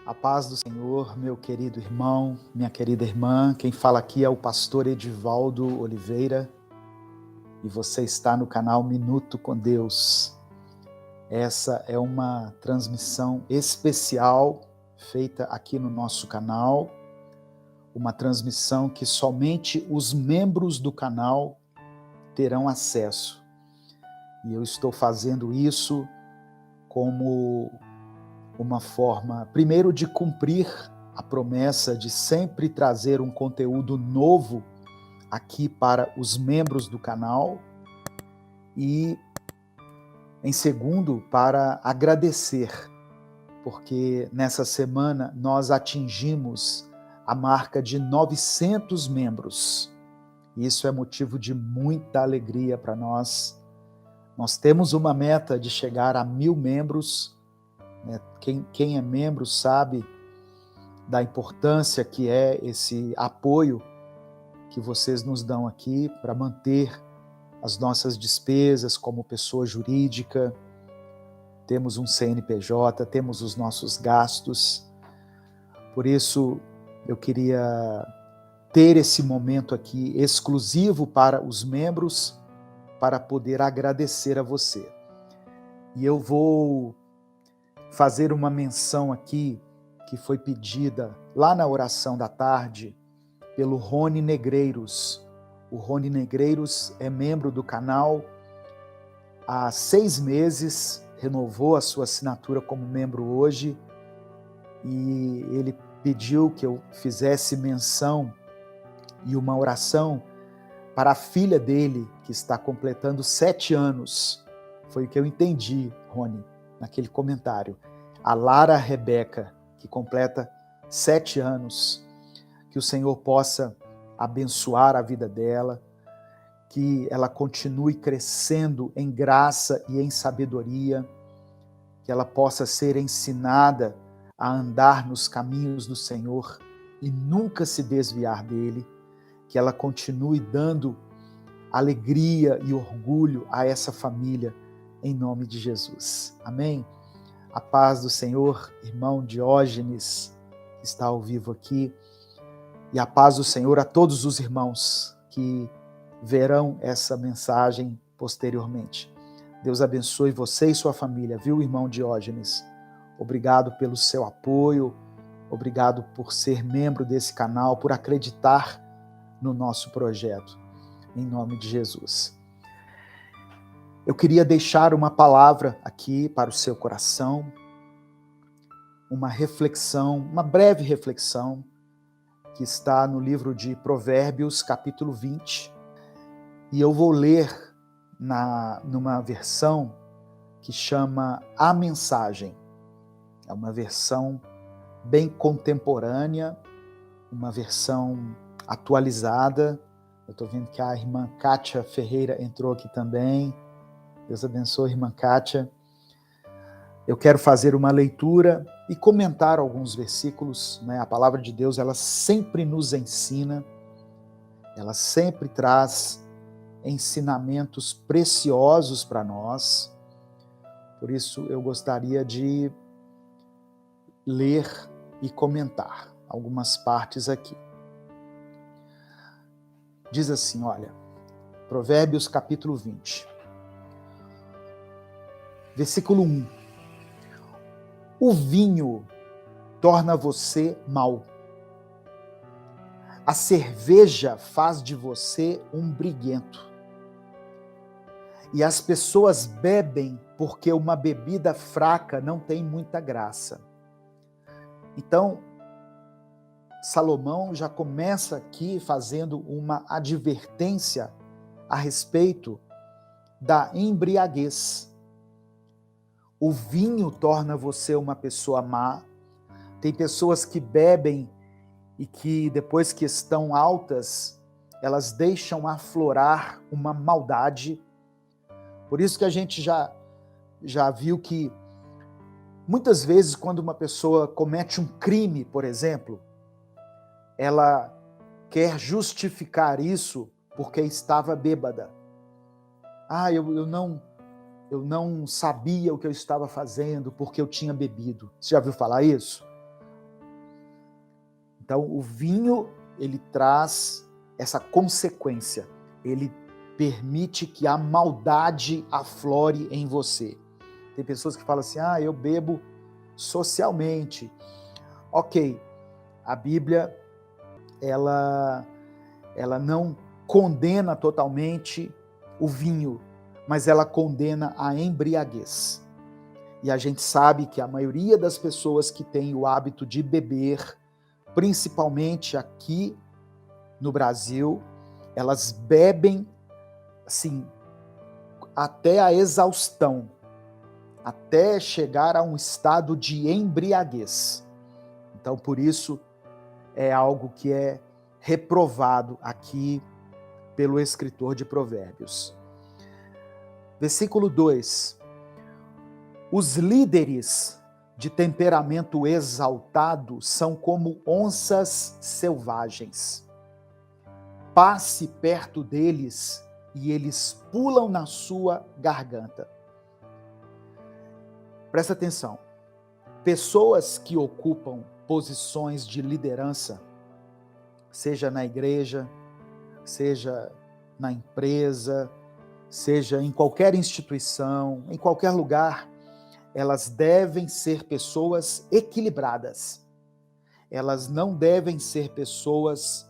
A paz do Senhor, meu querido irmão, minha querida irmã. Quem fala aqui é o pastor Edivaldo Oliveira e você está no canal Minuto com Deus. Essa é uma transmissão especial feita aqui no nosso canal, uma transmissão que somente os membros do canal terão acesso. E eu estou fazendo isso como uma forma, primeiro, de cumprir a promessa de sempre trazer um conteúdo novo aqui para os membros do canal e, em segundo, para agradecer, porque nessa semana nós atingimos a marca de 900 membros. Isso é motivo de muita alegria para nós. Nós temos uma meta de chegar a 1000 membros. Quem é membro sabe da importância que é esse apoio que vocês nos dão aqui para manter as nossas despesas como pessoa jurídica. Temos um CNPJ, temos os nossos gastos. Por isso, eu queria ter esse momento aqui exclusivo para os membros, para poder agradecer a você. E eu vou fazer uma menção aqui que foi pedida lá na oração da tarde pelo Rony Negreiros. O Rony Negreiros é membro do canal há 6 meses, renovou a sua assinatura como membro hoje e ele pediu que eu fizesse menção e uma oração para a filha dele, que está completando 7 anos. Foi o que eu entendi, Rony, naquele comentário. A Lara Rebeca, que completa 7 anos, que o Senhor possa abençoar a vida dela, que ela continue crescendo em graça e em sabedoria, que ela possa ser ensinada a andar nos caminhos do Senhor e nunca se desviar dele, que ela continue dando alegria e orgulho a essa família, em nome de Jesus. Amém? A paz do Senhor, irmão Diógenes, que está ao vivo aqui, e a paz do Senhor a todos os irmãos que verão essa mensagem posteriormente. Deus abençoe você e sua família, viu, irmão Diógenes? Obrigado pelo seu apoio, obrigado por ser membro desse canal, por acreditar no nosso projeto, em nome de Jesus. Eu queria deixar uma palavra aqui para o seu coração, uma reflexão, uma breve reflexão, que está no livro de Provérbios, capítulo 20, e eu vou ler numa versão que chama A Mensagem. É uma versão bem contemporânea, uma versão atualizada. Eu estou vendo que a irmã Kátia Ferreira entrou aqui também. Deus abençoe, irmã Kátia. Eu quero fazer uma leitura e comentar alguns versículos, né? A palavra de Deus, ela sempre nos ensina, ela sempre traz ensinamentos preciosos para nós. Por isso, eu gostaria de ler e comentar algumas partes aqui. Diz assim, olha, Provérbios capítulo 20, versículo 1. O vinho torna você mau. A cerveja faz de você um briguento. E as pessoas bebem porque uma bebida fraca não tem muita graça. Então, Salomão já começa aqui fazendo uma advertência a respeito da embriaguez. O vinho torna você uma pessoa má. Tem pessoas que bebem e que depois que estão altas, elas deixam aflorar uma maldade. Por isso que a gente já viu que muitas vezes quando uma pessoa comete um crime, por exemplo, ela quer justificar isso porque estava bêbada. Eu não sabia o que eu estava fazendo porque eu tinha bebido. Você já ouviu falar isso? Então, o vinho, ele traz essa consequência. Ele permite que a maldade aflore em você. Tem pessoas que falam assim, eu bebo socialmente. Ok, a Bíblia, ela não condena totalmente o vinho, mas ela condena a embriaguez. E a gente sabe que a maioria das pessoas que tem o hábito de beber, principalmente aqui no Brasil, elas bebem assim até a exaustão, até chegar a um estado de embriaguez. Então, por isso, é algo que é reprovado aqui pelo escritor de Provérbios. Versículo 2. Os líderes de temperamento exaltado são como onças selvagens. Passe perto deles e eles pulam na sua garganta. Presta atenção. Pessoas que ocupam posições de liderança, seja na igreja, seja na empresa, seja em qualquer instituição, em qualquer lugar, elas devem ser pessoas equilibradas. Elas não devem ser pessoas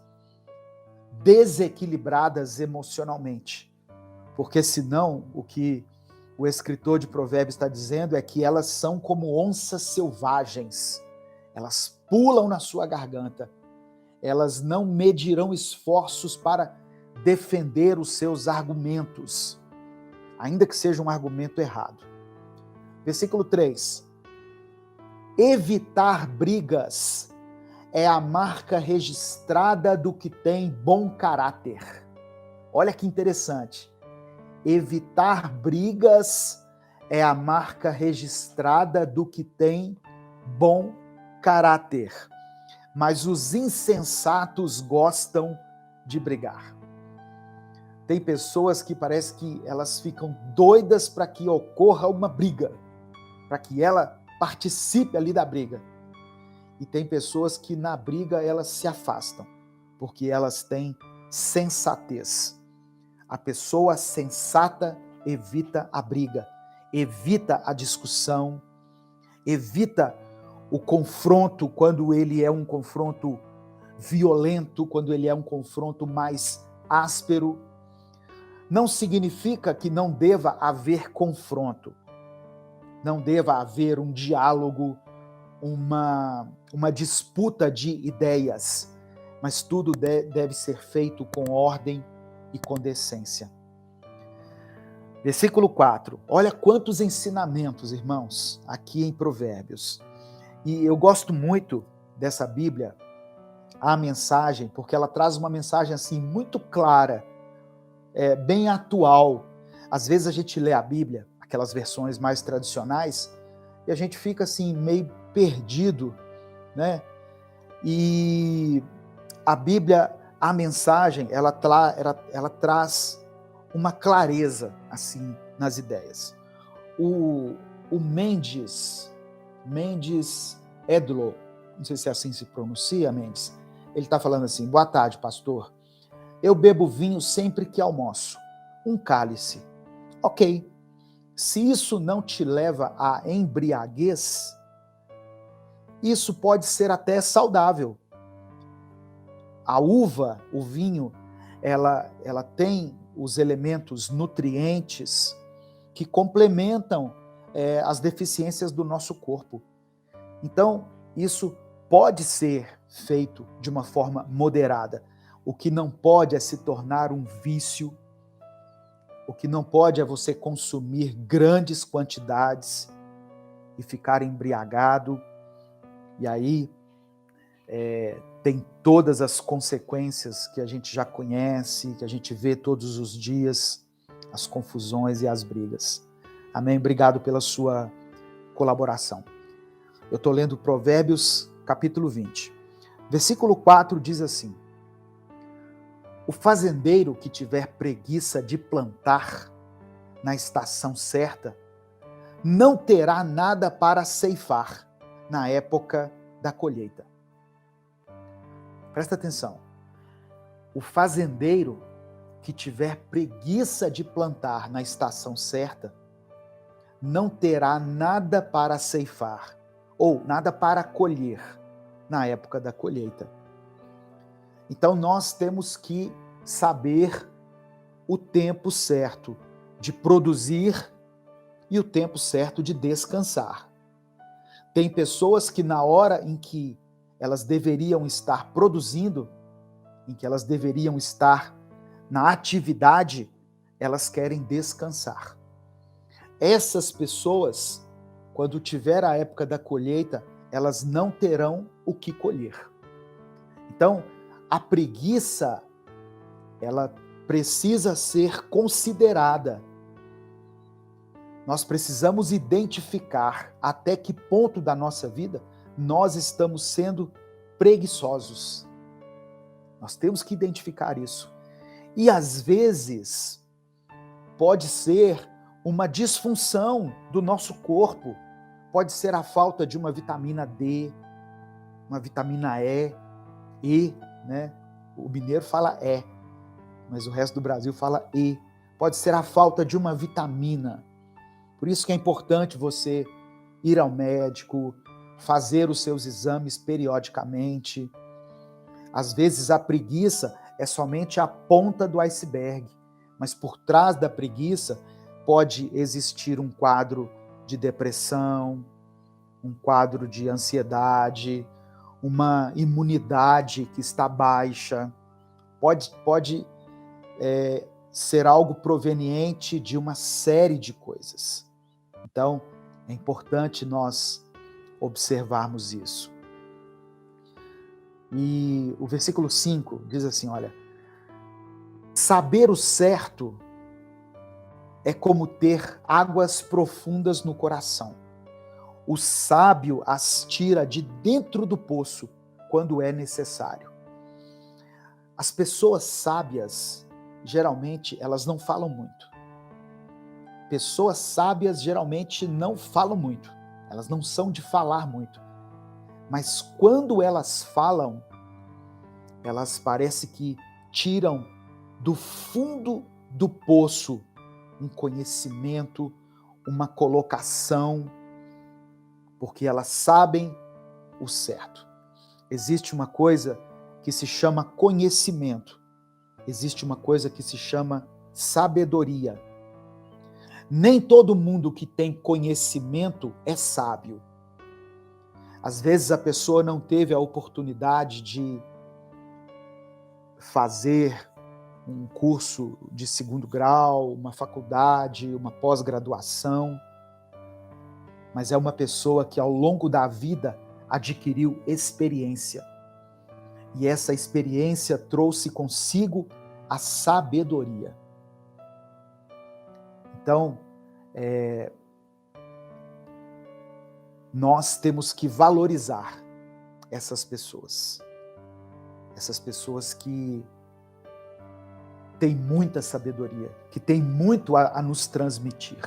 desequilibradas emocionalmente. Porque senão, o que o escritor de Provérbios está dizendo é que elas são como onças selvagens. Elas pulam na sua garganta. Elas não medirão esforços para defender os seus argumentos, ainda que seja um argumento errado. Versículo 3. Evitar brigas é a marca registrada do que tem bom caráter. Olha que interessante. Evitar brigas é a marca registrada do que tem bom caráter. Mas os insensatos gostam de brigar. Tem pessoas que parece que elas ficam doidas para que ocorra uma briga, para que ela participe ali da briga. E tem pessoas que na briga elas se afastam, porque elas têm sensatez. A pessoa sensata evita a briga, evita a discussão, evita o confronto quando ele é um confronto violento, quando ele é um confronto mais áspero. Não significa que não deva haver confronto, não deva haver um diálogo, uma disputa de ideias, mas tudo deve ser feito com ordem e com decência. Versículo 4. Olha quantos ensinamentos, irmãos, aqui em Provérbios. E eu gosto muito dessa Bíblia, a mensagem, porque ela traz uma mensagem assim muito clara, bem atual. Às vezes a gente lê a Bíblia, aquelas versões mais tradicionais, e a gente fica assim meio perdido, né? E a Bíblia, a mensagem, ela traz uma clareza assim nas ideias. O Mendes Edlo, não sei se é assim se pronuncia, Mendes, ele está falando assim: boa tarde, pastor. Eu bebo vinho sempre que almoço, um cálice. Ok, se isso não te leva à embriaguez, isso pode ser até saudável. A uva, o vinho, ela tem os elementos nutrientes que complementam as deficiências do nosso corpo. Então, isso pode ser feito de uma forma moderada. O que não pode é se tornar um vício. O que não pode é você consumir grandes quantidades e ficar embriagado. E aí tem todas as consequências que a gente já conhece, que a gente vê todos os dias, as confusões e as brigas. Amém? Obrigado pela sua colaboração. Eu estou lendo Provérbios, capítulo 20. Versículo 4 diz assim: o fazendeiro que tiver preguiça de plantar na estação certa, não terá nada para ceifar na época da colheita. Presta atenção. O fazendeiro que tiver preguiça de plantar na estação certa, não terá nada para ceifar, ou nada para colher na época da colheita. Então nós temos que saber o tempo certo de produzir e o tempo certo de descansar. Tem pessoas que na hora em que elas deveriam estar produzindo, em que elas deveriam estar na atividade, elas querem descansar. Essas pessoas, quando tiver a época da colheita, elas não terão o que colher. Então, a preguiça, ela precisa ser considerada. Nós precisamos identificar até que ponto da nossa vida nós estamos sendo preguiçosos. Nós temos que identificar isso. E às vezes pode ser uma disfunção do nosso corpo, pode ser a falta de uma vitamina D, uma vitamina E, né? O mineiro fala E, mas o resto do Brasil fala E. Pode ser a falta de uma vitamina. Por isso que é importante você ir ao médico, fazer os seus exames periodicamente. Às vezes a preguiça é somente a ponta do iceberg, mas por trás da preguiça pode existir um quadro de depressão, um quadro de ansiedade, uma imunidade que está baixa. Pode ser algo proveniente de uma série de coisas. Então, é importante nós observarmos isso. E o versículo 5 diz assim, olha, saber o certo é como ter águas profundas no coração. O sábio as tira de dentro do poço quando é necessário. As pessoas sábias, geralmente, elas não falam muito. Pessoas sábias, geralmente, não falam muito. Elas não são de falar muito. Mas quando elas falam, elas parece que tiram do fundo do poço um conhecimento, uma colocação, porque elas sabem o certo. Existe uma coisa que se chama conhecimento. Existe uma coisa que se chama sabedoria. Nem todo mundo que tem conhecimento é sábio. Às vezes a pessoa não teve a oportunidade de fazer um curso de 2º grau, uma faculdade, uma pós-graduação, mas é uma pessoa que ao longo da vida adquiriu experiência. E essa experiência trouxe consigo a sabedoria. Então, nós temos que valorizar essas pessoas que têm muita sabedoria, que têm muito a nos transmitir.